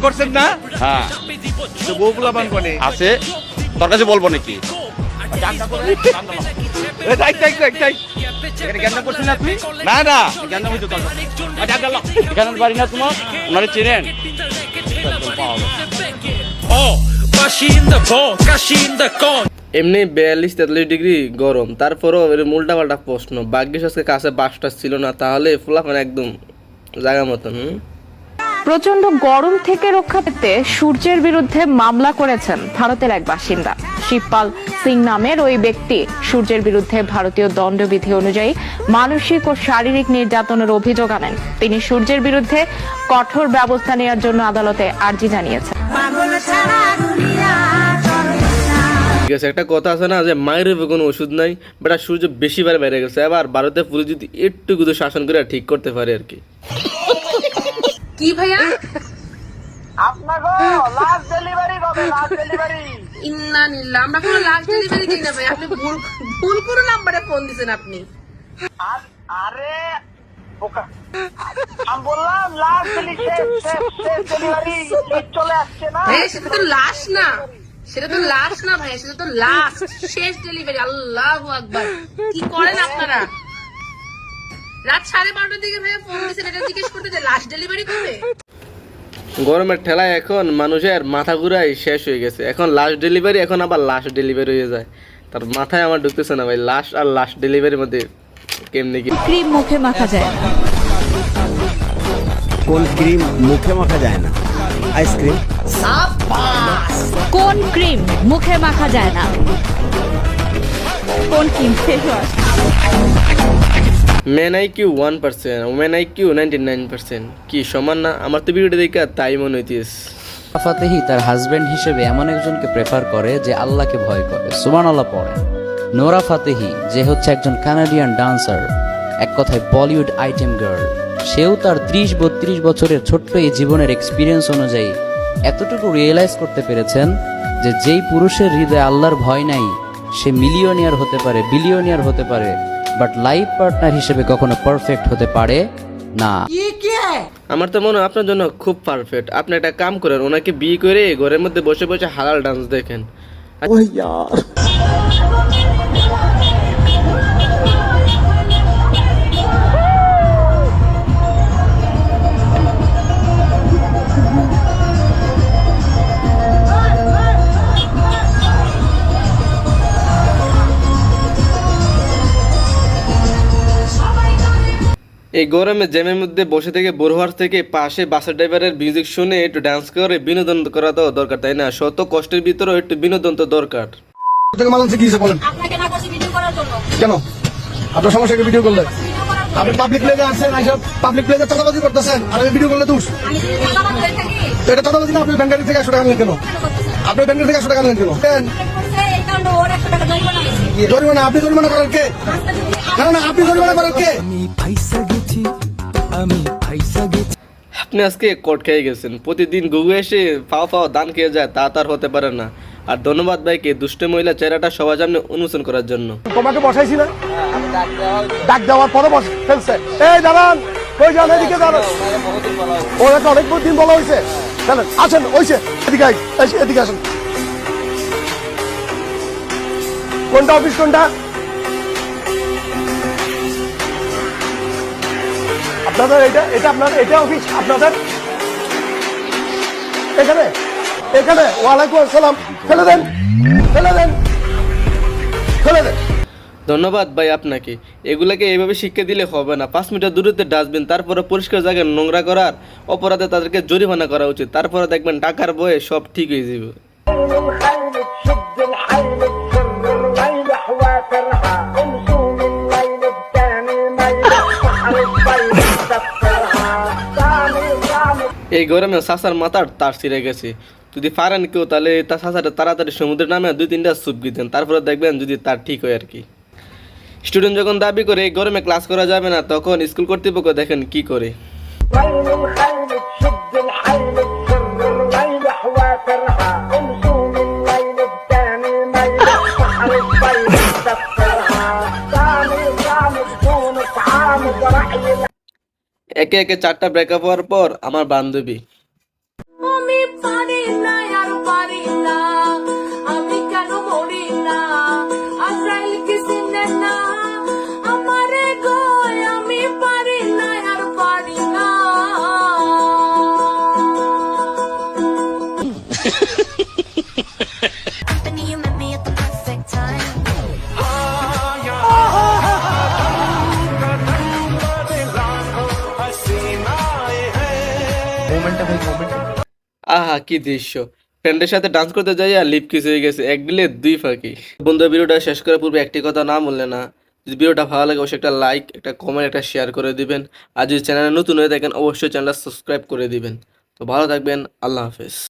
করছেন না? হ্যাঁ তো বউগুলা বান কোনে আছে, তোর কাছে বলবো নাকি? না না এখানের বাড়ি না তোমার? ওনারে চেনেন? এমনি 42-43 ডিগ্রি গরম, তারপরও উল্টা পাল্টা প্রশ্ন। ভাগ্যিস আজকে কাছে বাসটা ছিল না, তাহলে ফুলাফান একদম জায়গা মতন। প্রচন্ড গরম থেকে রক্ষা পেতে সূর্যের বিরুদ্ধে মামলা করেছেন ভারতের এক বাসিন্দা। শিবপাল সিং নামের ওই ব্যক্তি সূর্যের বিরুদ্ধে ভারতীয় দণ্ডবিধি অনুযায়ী মানসিক ও শারীরিক নির্যাতনের অভিযোগ আনেন। তিনি সূর্যের বিরুদ্ধে কঠোর ব্যবস্থা নেওয়ার জন্য আদালতে আর্জি জানিয়েছেন। ঠিক আছে, একটা কথা আছে না যে মায়ের কোনো ওষুধ নাই, বেটা সূর্য বেশি বার বেড়ে গেছে। এবার ভারতের পুলিশ যদি একটু গুলো শাসন করে ঠিক করতে পারে আর কি। কি ভাইয়া? আপনাগো লাস্ট ডেলিভারি কবে? লাস্ট ডেলিভারি ইন্না নিল্লাহ, আমরা কোনো লাস্ট ডেলিভারি দিই না ভাই। আপনি ভুল কোনো নাম্বারে ফোন দিছেন আপনি। আরে বোকা, আমি বললাম লাস্ট ডেলিভারি চলে আসছে না। সেটা তো লাশ না, সেটা তো লাশ না ভাই, সেটা তো লাস্ট শেষ ডেলিভারি। আল্লাহু আকবার, কি করেন আপনারা? রাত 12:30টার দিকে ভাইয়া ফোন দিছেন, এটা জিজ্ঞেস করতে যে লাস্ট ডেলিভারি কবে? গরমের ঠেলায় এখন মানুষের মাথা ঘুরাই শেষ হয়ে গেছে। এখন লাস্ট ডেলিভারি, এখন আবার লাস্ট ডেলিভারি হয়ে যায়। তার মাথায় আমার ঢুকতেছে না ভাই, লাস্ট আর লাস্ট ডেলিভারির মধ্যে কেমনি কি? ক্রিম মুখে মাখা যায় না। কোন ক্রিম মুখে মাখা যায় না? আইসক্রিম। কোন ক্রিম মুখে মাখা যায় না? কোন cream? Face wash. Men IQ 1%, women IQ 99%। কি সমান না? আমার তো ভিডিওটা দেখে তাই মনে হইতেছে। ফাতেহি তার হাজবেন্ড হিসেবে এমন একজনকে প্রেফার করে যে আল্লাহকে ভয় করে, সুবহানাল্লাহ পড়ে। নোরা ফাতেহি যে হচ্ছে একজন কানাডিয়ান ডান্সার, এক কথায় বলিউড আইটেম গার্ল, সেও তার 30-32 বছরের ছোট্ট এই জীবনের এক্সপিরিয়েন্স অনুযায়ী এতটুকু রিয়েলাইজ করতে পেরেছেন যে যেই পুরুষের হৃদয়ে আল্লাহর ভয় নাই, সে মিলিয়নিয়ার হতে পারে, বিলিয়নিয়ার হতে পারে, বাট লাইফ পার্টনার হিসেবে কখনো পারফেক্ট হতে পারে না। আমার তো মনে হয় আপনার জন্য খুব পারফেক্ট। আপনি একটা কাম করেন, ওনাকে বিয়ে করে ঘরের মধ্যে বসে বসে হালাল ডান্স দেখেন। এই গরমে জ্যামের মধ্যে বসে থেকে বোর হওয়ার থেকে পাশে বাসের ড্রাইভারের মিউজিক শুনে একটু ডান্স করে বিনোদন করা তো দরকার, তাই না? শত কষ্টের ভিতরেও একটু বিনোদন তো দরকার। কেন আপনার সমস্যা? ভিডিও করলে আপনি পাবলিক প্লেসে আসছেন, পাবলিক প্লেসে চাঁদাবাজি করতেছেন, আর আমি ভিডিও করলে দোষ। এটা চাঁদাবাজি না? আপনি ব্যাংকারি থেকে 100 টাকা নিলেন কেন? আপনি ব্যাংকারি থেকে 100 টাকা নিলেন কেন? জরিমানা? আপনি জরিমানা করেন কে? না আপনি জরিমানা করেন কে? আপনি আজকে কোর্ট খেয়ে গেছেন। প্রতিদিন গুগু এসে পাও দান খেয়ে যায়, তা তার হতে পারে না। আর ধন্যবাদ ভাইকে দুষ্ট মহিলা চেহারাটা সবার সামনে উন্মোচন করার জন্য। তোমাকে বসাইছি না? ডাক দেওয়ার পরে বসে ফেলছে। এই দাঁড়ান, কই যান? এদিকে দাঁড়ান। ওরা তো অনেক দিন বলা হয়েছে। আসেন, ওইছে এদিকে, এদিকে আসেন। কোনটা অফিস? কোনটা আপনাদের? এটা আপনার, এটা অফিস আপনাদের? এখানে ওয়ালাইকুম আসসালাম। ফেলে দেন। ধন্যবাদ ভাই আপনাকে। এগুলাকে এইভাবে শিক্ষা দিলে হবে না। 5 মিটার দূরত্বে ডাস্টবিন, তারপরে পরিষ্কার জায়গায় নোংরা করার অপরাধে তাদেরকে জরিমানা করা উচিত। তারপরে দেখবেন টাকার বয়ে সব ঠিক হয়ে যাবে। এই গরমে সাসার মাথার তার ছিঁড়ে গেছে। যদি পারেন কেউ তাহলে তার সাসাটা তাড়াতাড়ি সমুদ্রের নামে 2-3টা সুপকি দেন, তারপরে দেখবেন যদি তার ঠিক হয় আর কি। স্টুডেন্ট যখন দাবি করে এই গরমে ক্লাস করা যাবে না, তখন স্কুল কর্তৃপক্ষ দেখেন কি করে। একে একে 4টা ব্রেকআপ হওয়ার পর আমার বান্ধবী না আর পারি না, আমি কেন মরি না, আজরাইল কি চিনে না আমারে গো, আমি পারি না আর পারি না। আহা কি দৃশ্য, ফ্রেন্ডের সাথে ডান্স করতে যাই আর লিপ কিস হয়ে গেছে, এক দিলে দুই ফাঁকি। বন্ধু ভিডিওটা শেষ করার পূর্বে একটি কথা না বললে না, যদি ভিডিওটা ভালো লাগে অবশ্যই একটা লাইক, একটা কমেন্ট, একটা শেয়ার করে দিবেন। আর যদি চ্যানেলে নতুন হয়ে থাকেন অবশ্যই চ্যানেলটা সাবস্ক্রাইব করে দিবেন। তো ভালো থাকবেন, আল্লাহ হাফেজ।